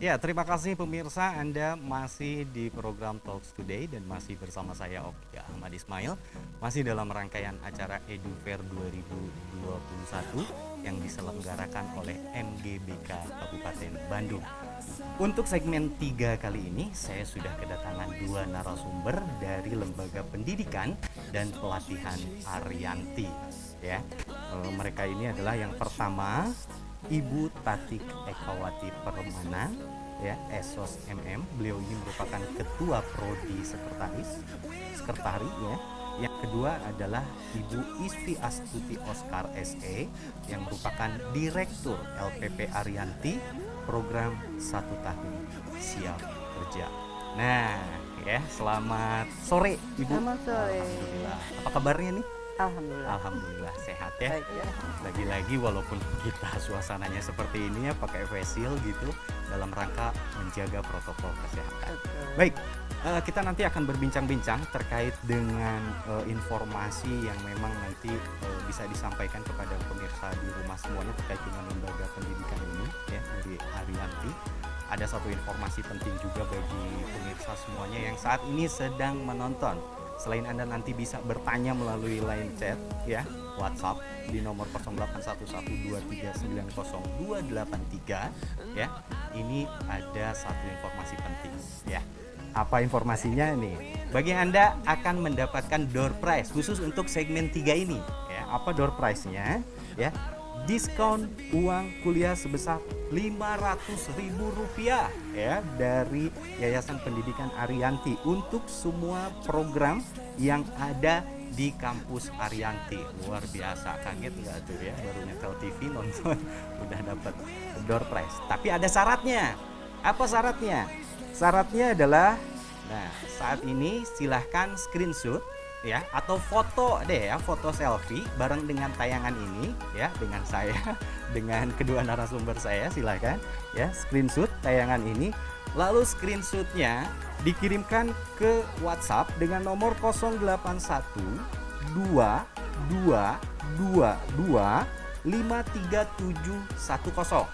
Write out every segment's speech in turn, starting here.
Ya, terima kasih pemirsa, Anda masih di program Talks Today dan masih bersama saya Oki Ahmad Ismail, masih dalam rangkaian acara EduFair 2021 yang diselenggarakan oleh MGBK Kabupaten Bandung. Untuk segmen 3 kali ini, saya sudah kedatangan 2 narasumber dari Lembaga Pendidikan dan Pelatihan Ariyanti. Ya, mereka ini adalah yang pertama Ibu Tatik Ekawati Permana, ya, Esos MM. Beliau ini merupakan Ketua Prodi Sekretari, ya. Yang kedua adalah Ibu Isfi Astuti Oscar SE yang merupakan Direktur LPP Ariyanti Program 1 Tahun Siap Kerja. Nah, ya, selamat sore Ibu. Selamat sore. Alhamdulillah. Apa kabarnya nih? Alhamdulillah. Alhamdulillah sehat ya. Baik ya. Lagi-lagi walaupun kita suasananya seperti ini ya, pakai face shield gitu dalam rangka menjaga protokol kesehatan. Betul. Baik, kita nanti akan berbincang-bincang terkait dengan informasi yang memang nanti bisa disampaikan kepada pemirsa di rumah semuanya terkait dengan lembaga pendidikan ini ya, dari Ariyanti. Ada satu informasi penting juga bagi pemirsa semuanya yang saat ini sedang menonton. Selain Anda nanti bisa bertanya melalui line chat ya, WhatsApp di nomor 081123908283 ya. Ini ada satu informasi penting ya. Apa informasinya nih? Bagi Anda akan mendapatkan door prize khusus untuk segmen 3 ini ya. Apa door prize-nya? Ya. Diskon uang kuliah sebesar Rp500.000 ya dari Yayasan Pendidikan Ariyanti untuk semua program yang ada di kampus Ariyanti. Luar biasa, kaget nggak tuh ya, baru nyetel TV nonton udah dapat door prize. Tapi ada syaratnya. Apa syaratnya? Syaratnya adalah, nah, saat ini silahkan screenshot ya, atau foto deh ya, foto selfie bareng dengan tayangan ini ya, dengan saya dengan kedua narasumber saya. Silahkan ya, screenshot tayangan ini, lalu screenshotnya dikirimkan ke WhatsApp dengan nomor 081222253710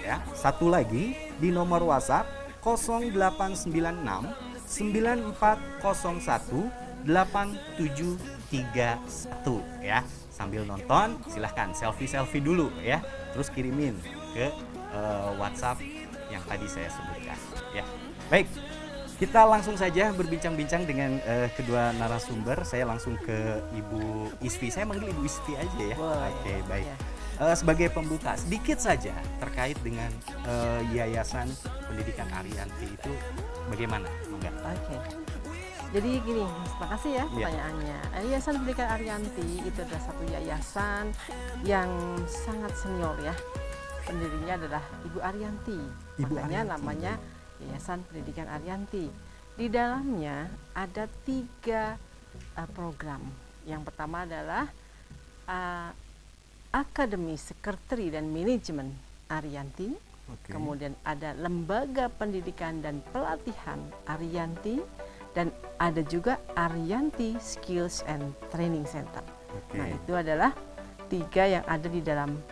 ya. Satu lagi di nomor WhatsApp 0896-9401-8731 ya. Sambil nonton silahkan selfie dulu ya, terus kirimin ke WhatsApp yang tadi saya sebutkan ya. Baik, kita langsung saja berbincang-bincang dengan kedua narasumber. Saya langsung ke Ibu Isfi. Saya manggil Ibu Isfi aja ya. Oke, baik. Sebagai pembuka sedikit saja terkait dengan Yayasan Pendidikan Ariyanti itu bagaimana? Enggak? Oke. Jadi gini, terima kasih ya pertanyaannya. Yayasan Pendidikan Ariyanti itu adalah satu yayasan yang sangat senior ya. Pendirinya adalah Ibu Ariyanti. Makanya namanya Yayasan Pendidikan Ariyanti. Di dalamnya ada 3 program. Yang pertama adalah Akademi Sekretari dan Manajemen Ariyanti. Kemudian ada Lembaga Pendidikan dan Pelatihan Ariyanti, dan ada juga Ariyanti Skills and Training Center. Nah, itu adalah 3 yang ada di dalam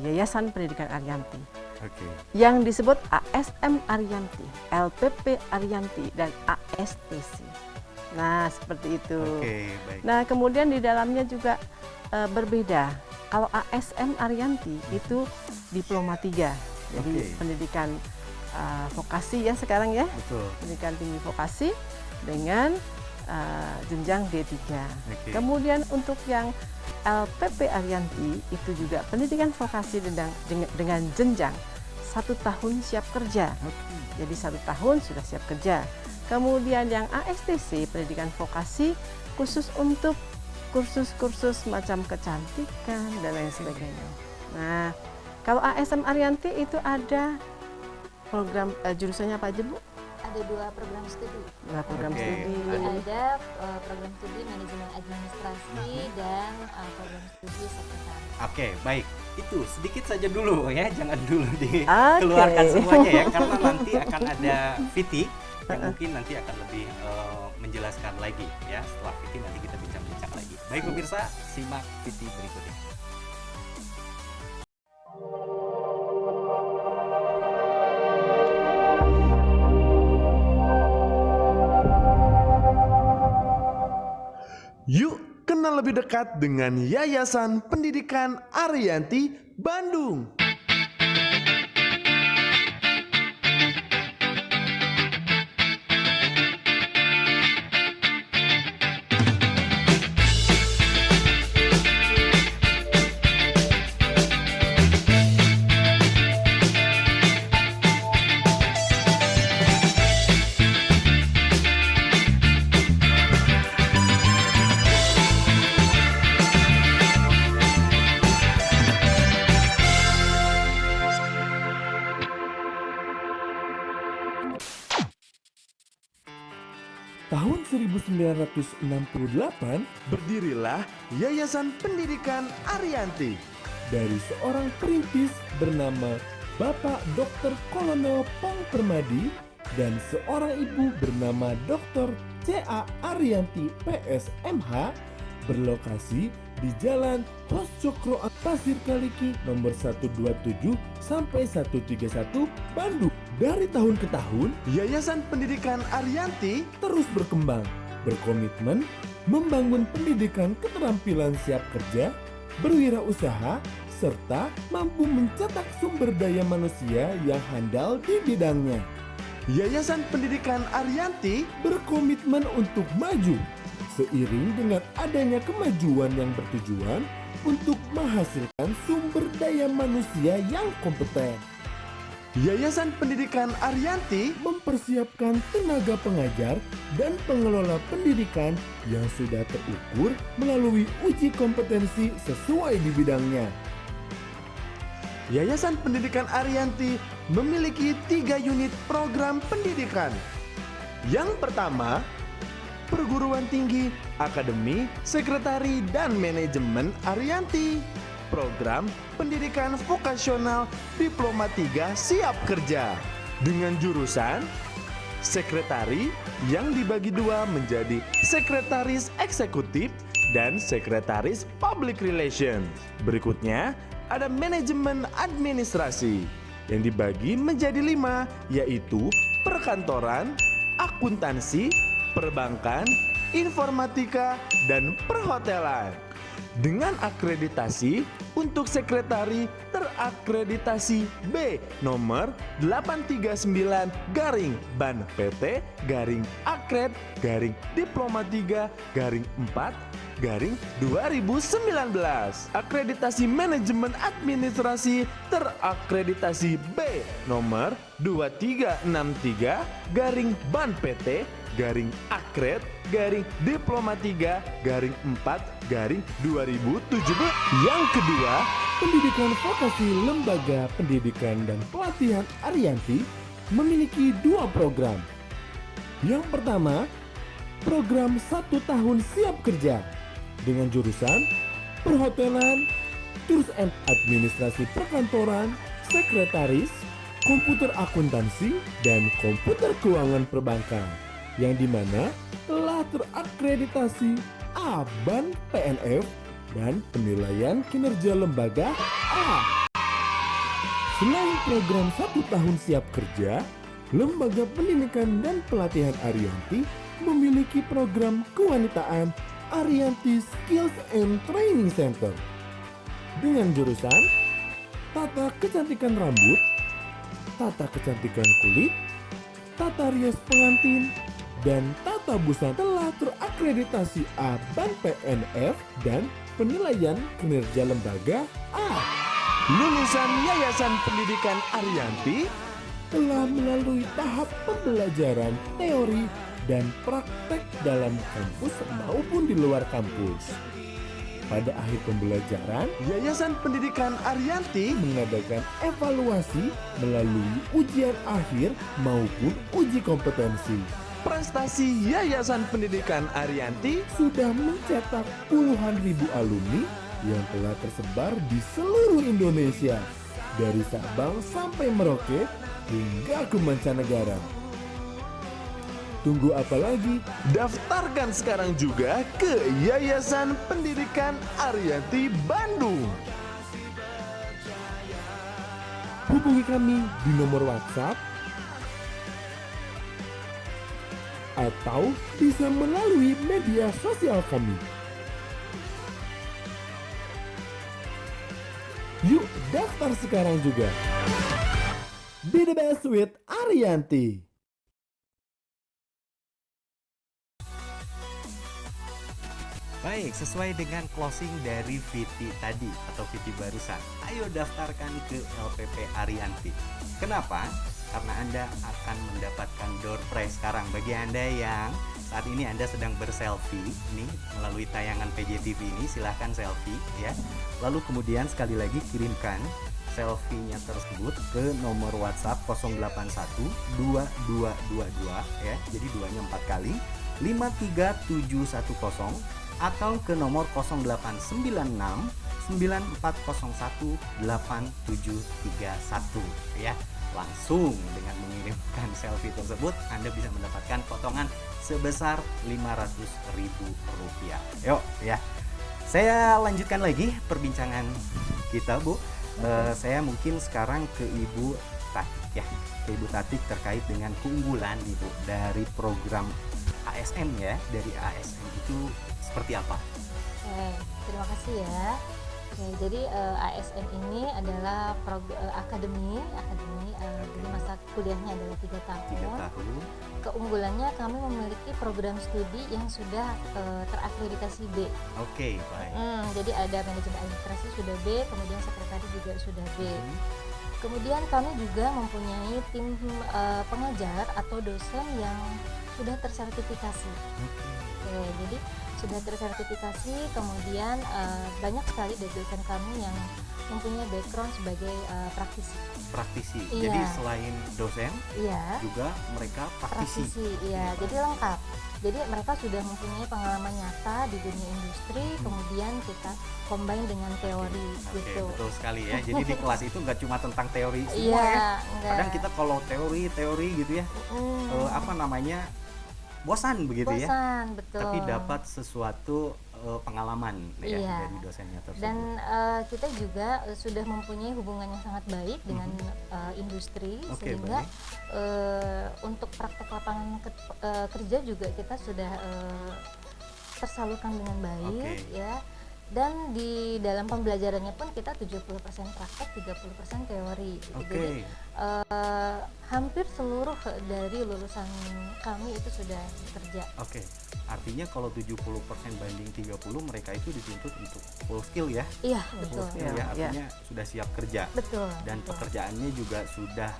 Yayasan Pendidikan Ariyanti. Yang disebut ASM Ariyanti, LPP Ariyanti, dan ASTC. Nah, seperti itu. Baik. Nah, kemudian di dalamnya juga berbeda. Kalau ASM Ariyanti itu diploma 3, jadi pendidikan vokasi ya sekarang ya. Betul. Pendidikan tinggi vokasi dengan jenjang D3. Kemudian untuk yang LPP Ariyanti itu juga pendidikan vokasi dengan jenjang 1 tahun siap kerja. Jadi 1 tahun sudah siap kerja. Kemudian yang ASTC pendidikan vokasi khusus untuk kursus-kursus macam kecantikan dan lain sebagainya. Nah, kalau ASM Ariyanti itu ada program jurusannya apa aja, Bu? Ada 2 program studi. 2 program studi. Ada program studi manajemen administrasi dan program studi sekretariat. Baik. Itu sedikit saja dulu ya, jangan dulu dikeluarkan semuanya ya, karena nanti akan ada Viti yang mungkin nanti akan lebih menjelaskan lagi ya. Setelah Viti nanti kita bincang-bincang lagi. Baik pemirsa, simak Viti berikutnya. Yuk kenal lebih dekat dengan Yayasan Pendidikan Ariyanti Bandung. Tahun 1968, Berdirilah Yayasan Pendidikan Ariyanti. dari seorang perintis bernama Bapak Dr. Kolonel Pong Permadi dan seorang ibu bernama Dr. C.A. Ariyanti PSMH, berlokasi di Jalan Hos Cokro Pasir Kaliki nomor 127 sampai 131 Bandung. Dari tahun ke tahun Yayasan Pendidikan Ariyanti terus berkembang, berkomitmen membangun pendidikan keterampilan siap kerja, berwirausaha, serta mampu mencetak sumber daya manusia yang handal di bidangnya. Yayasan Pendidikan Ariyanti Berkomitmen untuk maju, seiring dengan adanya kemajuan yang bertujuan untuk menghasilkan sumber daya manusia yang kompeten. Yayasan Pendidikan Ariyanti Mempersiapkan tenaga pengajar dan pengelola pendidikan yang sudah terukur melalui uji kompetensi sesuai di bidangnya. Yayasan Pendidikan Ariyanti memiliki 3 unit program pendidikan. Yang pertama, Perguruan Tinggi, Akademi, Sekretari, dan Manajemen Ariyanti. Program Pendidikan Vokasional Diploma 3 Siap Kerja dengan jurusan Sekretari yang dibagi dua menjadi Sekretaris Eksekutif dan Sekretaris Public Relations. Berikutnya ada Manajemen Administrasi yang dibagi menjadi 5, yaitu Perkantoran, Akuntansi, Perbankan, Informatika, dan Perhotelan. Dengan akreditasi untuk sekretari terakreditasi B nomor 839-Ban-PT-Akred-Diploma 3-4-2019. Akreditasi Manajemen Administrasi terakreditasi B nomor 2363-Ban-PT-Akred-Diploma 3-4-2017. Yang kedua, Pendidikan Vokasi Lembaga Pendidikan dan Pelatihan Ariyanti memiliki 2 program. Yang pertama, program 1 tahun siap kerja dengan jurusan Perhotelan, Jurusan Administrasi Perkantoran, Sekretaris, Komputer Akuntansi, dan Komputer Keuangan Perbankan, yang dimana telah terakreditasi A Ban PNF dan penilaian kinerja lembaga A. Selain program 1 tahun siap kerja, Lembaga Pendidikan dan Pelatihan Ariyanti memiliki program kewanitaan Ariyanti Skills and Training Center dengan jurusan Tata Kecantikan Rambut, Tata Kecantikan Kulit, Tata Rias Pengantin, dan Tata Busana telah terakreditasi A Ban PNF dan penilaian kinerja lembaga A. Lulusan Yayasan Pendidikan Ariyanti Telah melalui tahap pembelajaran teori dan praktek dalam kampus maupun di luar kampus. Pada akhir pembelajaran, Yayasan Pendidikan Ariyanti mengadakan evaluasi melalui ujian akhir maupun uji kompetensi. prestasi Yayasan Pendidikan Ariyanti Sudah mencetak puluhan ribu alumni yang telah tersebar di seluruh Indonesia, dari Sabang sampai Merauke hingga ke mancanegara. Tunggu apa lagi? daftarkan sekarang juga ke Yayasan Pendidikan Ariyanti Bandung. Hubungi kami di nomor WhatsApp atau bisa melalui media sosial kami. Yuk daftar sekarang juga. Be the best with Ariyanti. Baik, sesuai dengan closing dari Viti tadi atau Viti barusan, ayo daftarkan ke LPP Ariyanti. Kenapa? Karena Anda akan mendapatkan door prize sekarang. Bagi Anda yang saat ini Anda sedang berselfie nih melalui tayangan PJTV ini, silahkan selfie ya. Lalu kemudian sekali lagi kirimkan selfie-nya tersebut ke nomor WhatsApp 081 2222 ya. Jadi duanya 4 kali 53710 atau ke nomor 0896 9401 8731 ya. Langsung dengan mengirimkan selfie tersebut Anda bisa mendapatkan potongan sebesar Rp500.000. Yuk ya. Saya lanjutkan lagi perbincangan kita, Bu. Saya mungkin sekarang ke Ibu Tatik ya. Ke Ibu Tatik terkait dengan keunggulan Ibu dari program ASN ya. Dari ASN itu seperti apa? Terima kasih ya. Jadi ASN ini adalah akademi, jadi masa kuliahnya adalah 3 tahun. Keunggulannya kami memiliki program studi yang sudah terakreditasi B. Oke, baik. Jadi ada manajemen administrasi sudah B, kemudian sekretariat juga sudah B. Kemudian kami juga mempunyai tim pengajar atau dosen yang sudah tersertifikasi. Jadi sudah tersertifikasi, kemudian banyak sekali dari dosen kami yang mempunyai background sebagai praktisi. Iya. Jadi selain dosen, iya, juga mereka praktisi. Iya, jadi lengkap. Jadi mereka sudah mempunyai pengalaman nyata di dunia industri, kemudian kita combine dengan teori gitu. Betul sekali ya. Jadi di kelas itu nggak cuma tentang teori semua Iya, ya. enggak. Kadang kita kalau teori gitu ya, bosan begitu ya. Bosan, betul. Tapi dapat sesuatu pengalaman ya Iya. dari dosennya tersebut. Dan kita juga sudah mempunyai hubungan yang sangat baik dengan industri, sehingga untuk praktek lapangan kerja juga kita sudah tersalurkan dengan baik ya. Dan di dalam pembelajarannya pun kita 70% praktek, 30% teori. Jadi hampir seluruh dari lulusan kami itu sudah bekerja. Artinya kalau 70% banding 30 mereka itu dituntut untuk full skill ya. Iya, Full betul. skill ya, artinya sudah siap kerja. Betul. Dan betul. pekerjaannya juga sudah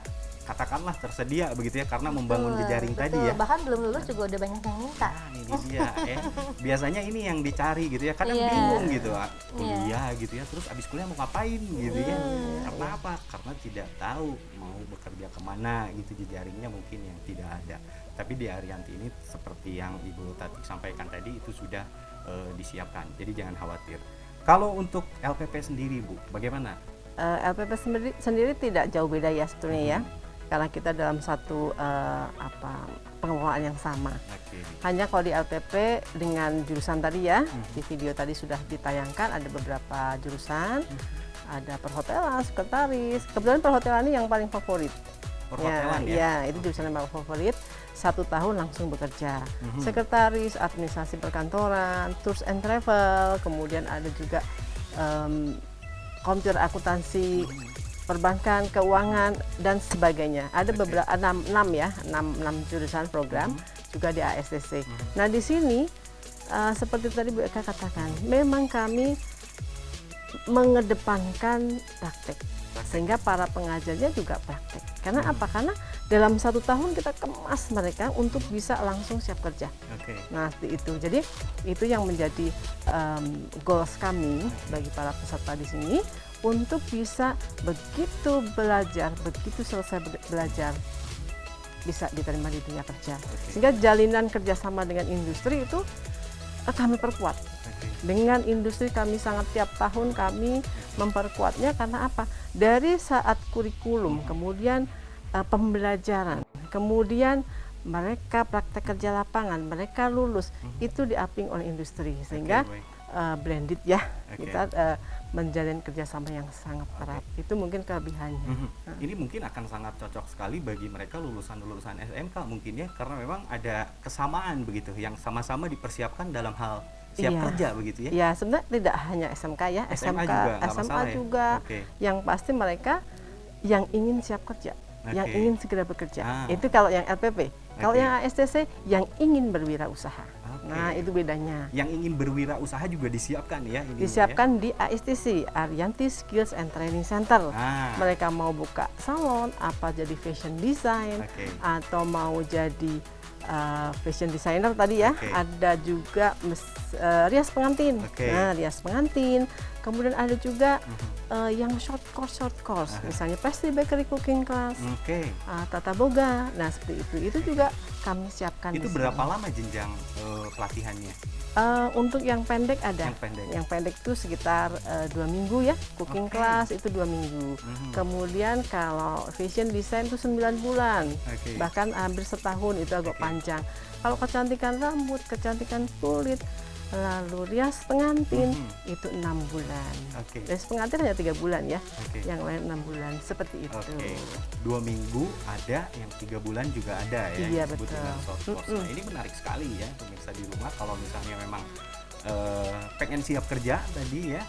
katakanlah tersedia begitu ya, karena membangun jejaring tadi ya. Bahkan belum lulus juga udah banyak yang minta. Nah, ini dia ya. Biasanya ini yang dicari gitu ya. Kadang Iya. bingung gitu, kuliah gitu ya. Terus abis kuliah mau ngapain gitu ya. Karena apa? Karena tidak tahu mau bekerja kemana gitu, jejaringnya mungkin yang tidak ada. Tapi di Ariyanti ini seperti yang Ibu Tatik sampaikan tadi itu sudah disiapkan. Jadi jangan khawatir. Kalau untuk LPP sendiri Bu, bagaimana? LPP sendiri tidak jauh beda ya sebetulnya ya. Karena kita dalam satu pengelolaan yang sama. Hanya kalau di LPP dengan jurusan tadi ya, di video tadi sudah ditayangkan ada beberapa jurusan, ada perhotelan, sekretaris. Kebetulan perhotelan ini yang paling favorit. Perhotelan ya? Ya, itu jurusan yang paling favorit. 1 tahun langsung bekerja. Sekretaris, administrasi perkantoran, tours and travel, kemudian ada juga komputer akuntansi, perbankan, keuangan dan sebagainya. Ada beberapa 6 jurusan program juga di ASDC. Nah, di sini seperti tadi Bu Eka katakan, memang kami mengedepankan praktek. Sehingga para pengajarnya juga praktek. Karena apa? Karena dalam 1 tahun kita kemas mereka untuk bisa langsung siap kerja. Nah, itu. Jadi itu yang menjadi goals kami bagi para peserta di sini untuk bisa begitu belajar, begitu selesai belajar bisa diterima di dunia kerja. Sehingga jalinan kerjasama dengan industri itu kami perkuat. Dengan industri kami sangat tiap tahun kami memperkuatnya karena apa? Dari saat kurikulum, kemudian pembelajaran, kemudian mereka praktek kerja lapangan, mereka lulus, itu di-upping oleh industri sehingga blended ya. Oke. Kita menjalin kerjasama yang sangat erat. Itu mungkin kelebihannya. Ini mungkin akan sangat cocok sekali bagi mereka lulusan-lulusan SMK mungkin ya, karena memang ada kesamaan begitu, yang sama-sama dipersiapkan dalam hal siap Iya. kerja begitu ya. Ya, sebenarnya tidak hanya SMK ya, SMA SMK, juga nggak SMA masalah ya? juga. Oke. Yang pasti mereka yang ingin siap kerja, yang Oke. ingin segera bekerja. Ah. Itu kalau yang LPP. Kalau Oke. yang ASTC yang ingin berwirausaha. Oke. Nah, itu bedanya. Yang ingin berwirausaha juga disiapkan ya ini. Bu, ya? Disiapkan di ASTC, Arianti Skills and Training Center. Ah. Mereka mau buka salon, apa jadi fashion design, Oke. atau mau jadi fashion designer tadi ya. Oke. Ada juga rias pengantin. Oke. Nah, rias pengantin. Kemudian ada juga yang short course, Aha. misalnya pastry bakery cooking class, Oke. tata boga. Nah, seperti itu. Itu juga kami siapkan. Itu di berapa sini. lama jenjang pelatihannya? Untuk yang pendek ada. Yang pendek. Yang pendek itu sekitar 2 minggu ya, cooking Oke. class itu 2 minggu. Kemudian kalau fashion design itu 9 bulan, Oke. bahkan hampir setahun, itu agak Oke. panjang. Kalau kecantikan rambut, kecantikan kulit, lalu rias pengantin itu 6 bulan. Oke. Rias pengantin hanya 3 bulan ya, Oke. yang lain 6 bulan seperti itu. Oke, 2 minggu ada, yang 3 bulan juga ada ya, Iya, yang disebut betul. dengan short course. Nah, ini menarik sekali ya pemirsa di rumah, kalau misalnya memang pengen siap kerja tadi ya,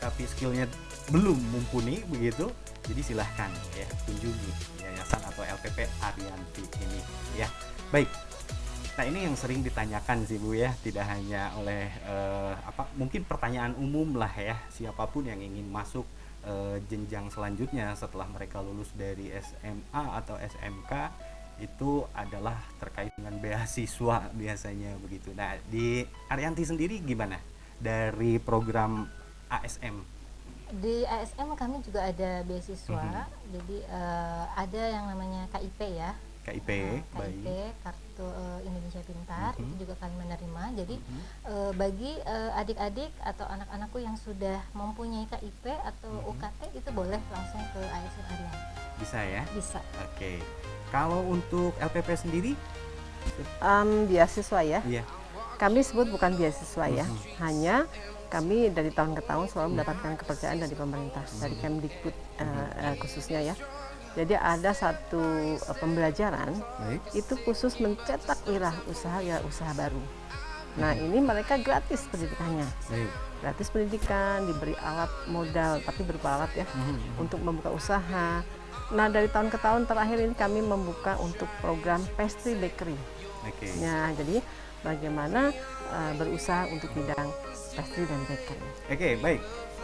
tapi skillnya belum mumpuni begitu, jadi silahkan ya kunjungi yayasan atau LPP Arianti ini ya. Baik. Nah, ini yang sering ditanyakan sih Bu ya, tidak hanya oleh mungkin pertanyaan umum lah ya, siapapun yang ingin masuk jenjang selanjutnya setelah mereka lulus dari SMA atau SMK itu adalah terkait dengan beasiswa biasanya begitu. Nah, di Arianti sendiri gimana dari program ASM? Di ASM kami juga ada beasiswa, jadi ada yang namanya KIP ya. KIP, KIP, baik. Kartu Indonesia Pintar, itu juga kami menerima. Jadi bagi adik-adik atau anak-anakku yang sudah mempunyai KIP atau UKT itu boleh langsung ke ASM Arianti. Bisa ya? Bisa. Oke. Kalau untuk LPP sendiri? Beasiswa ya. Iya. Kami sebut bukan beasiswa ya, hanya kami dari tahun ke tahun selalu mendapatkan kepercayaan dari pemerintah, dari Kemdikbud khususnya ya. Jadi ada satu pembelajaran Baik. itu khusus mencetak wirausaha ya usaha baru. Nah, ini mereka gratis pendidikannya. Baik. Gratis pendidikan, diberi alat modal tapi berupa alat ya untuk membuka usaha. Nah, dari tahun ke tahun terakhir ini kami membuka untuk program pastry bakery. Oke. Nah, jadi bagaimana berusaha untuk bidang pastry dan bakery. Oke, baik.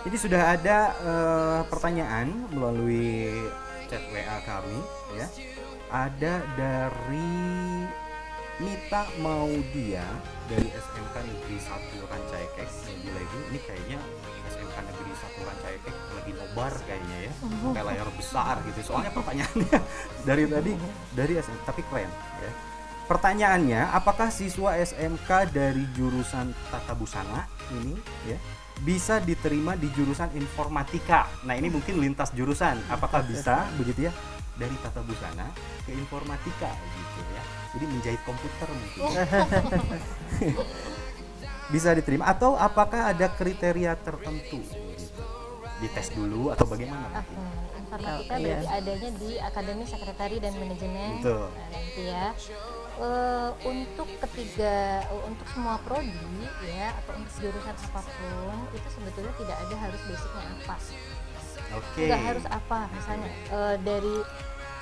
Jadi sudah ada pertanyaan melalui chat WA kami ya. Ada dari Nita Maudia dari SMK Negeri 1 Rancaikek. Lagi ini kayaknya SMK Negeri 1 Rancaikek lagi nobar kayaknya ya. Kayak layar besar gitu. Soalnya pertanyaannya dari tadi dari SMK tapi keren ya. Pertanyaannya, apakah siswa SMK dari jurusan Tata Busana ini ya bisa diterima di jurusan informatika? Nah, ini mungkin lintas jurusan. Apakah bisa begitu ya dari Tata Busana ke informatika gitu ya? Jadi menjahit komputer mungkin. Bisa diterima atau apakah ada kriteria tertentu gitu? Dites dulu atau bagaimana mungkin? Informatika Oh, iya. berarti adanya di Akademi Sekretari dan Manajemen Betul. nanti ya. Untuk semua prodi ya atau untuk jurusan apapun itu sebetulnya tidak ada harus basicnya apa. Oke. Nggak harus apa, misalnya dari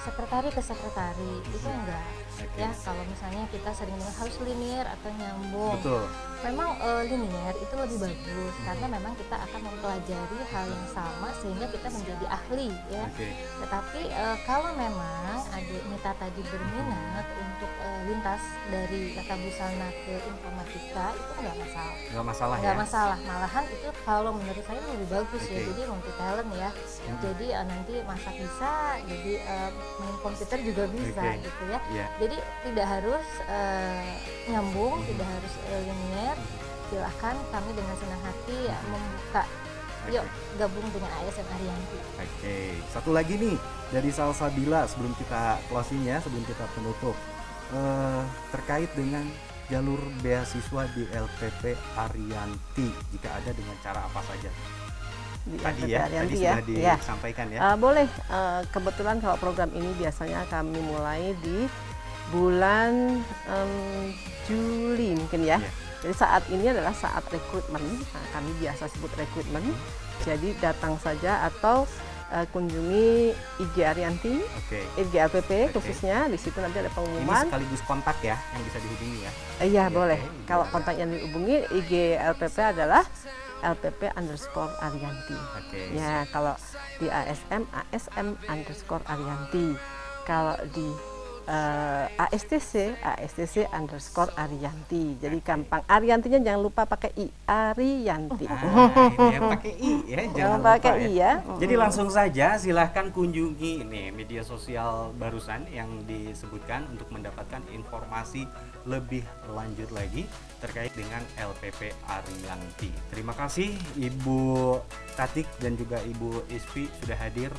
sekretari ke sekretari itu enggak. Oke. Ya kalau misalnya kita sering dengar harus linear atau nyambung. Betul. Memang linear itu lebih bagus karena memang kita akan mempelajari hal yang sama sehingga kita menjadi ahli ya. Oke. Tetapi kalau memang adik Nita tadi berminat untuk lintas dari tata busana ke informatika itu nggak masalah. Nggak masalah Nggak ya. masalah, malahan itu kalau menurut saya lebih bagus ya. Oke. Jadi multi talent ya. Jadi nanti masak bisa, jadi main komputer juga bisa Oke. gitu ya. Iya. Jadi tidak harus nyambung, tidak harus linear. Silahkan kami dengan senang hati membuka. Yuk gabung dengan ASM Arianti. Oke, satu lagi nih dari Salsabila sebelum kita closing ya, sebelum kita penutup terkait dengan jalur beasiswa di LPP Ariyanti jika ada dengan cara apa saja? Di Tadi LPP ya, Ariyanti tadi ya. sudah Ya. disampaikan ya. Boleh, kebetulan kalau program ini biasanya kami mulai di bulan Juli mungkin ya. Iya. Jadi saat ini adalah saat rekrutmen, kami biasa sebut rekrutmen. Jadi datang saja atau kunjungi IG Ariyanti, Oke. IG LPP khususnya, di situ nanti ada Ini pengumuman. sekaligus kontak ya yang bisa dihubungi ya. Iya Oke, boleh. oke. Kalau kontak yang dihubungi IG LPP adalah LPP_Ariyanti. Oke. Ya, kalau di ASM Ariyanti. Kalau di ASTC_Ariyanti. Jadi gampang. Ariyantinya jangan lupa pakai I, Ariyanti. Ini ya pakai I ya, jangan lupa pakai I ya. Jadi langsung saja silahkan kunjungi ini media sosial barusan yang disebutkan untuk mendapatkan informasi lebih lanjut lagi terkait dengan LPP Ariyanti. Terima kasih Ibu Tatik dan juga Ibu Isfi sudah hadir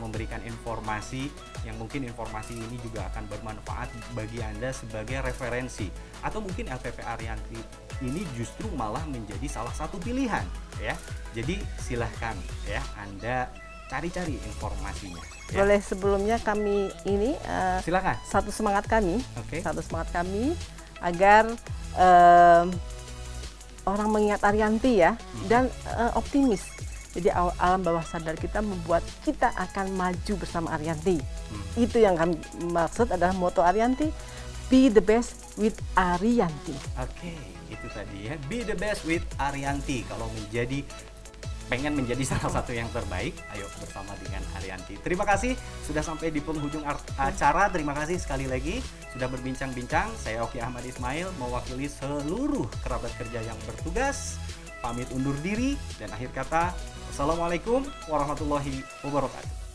memberikan informasi yang mungkin informasi ini juga akan bermanfaat bagi Anda sebagai referensi, atau mungkin LPP Ariyanti ini justru malah menjadi salah satu pilihan ya. Jadi silahkan ya Anda cari-cari informasinya ya. Boleh sebelumnya kami ini Silakan. satu semangat kami, Oke. agar orang mengingat Ariyanti ya dan optimis. Jadi alam bawah sadar kita membuat kita akan maju bersama Ariyanti. Itu yang kami maksud adalah moto Ariyanti, be the best with Ariyanti. Oke, itu tadi ya. Be the best with Ariyanti. Kalau pengen menjadi salah satu yang terbaik, ayo bersama dengan Ariyanti. Terima kasih sudah sampai di penghujung acara. Terima kasih sekali lagi sudah berbincang-bincang. Saya Oki Ahmad Ismail mewakili seluruh kerabat kerja yang bertugas. Pamit undur diri dan akhir kata, Assalamualaikum warahmatullahi wabarakatuh.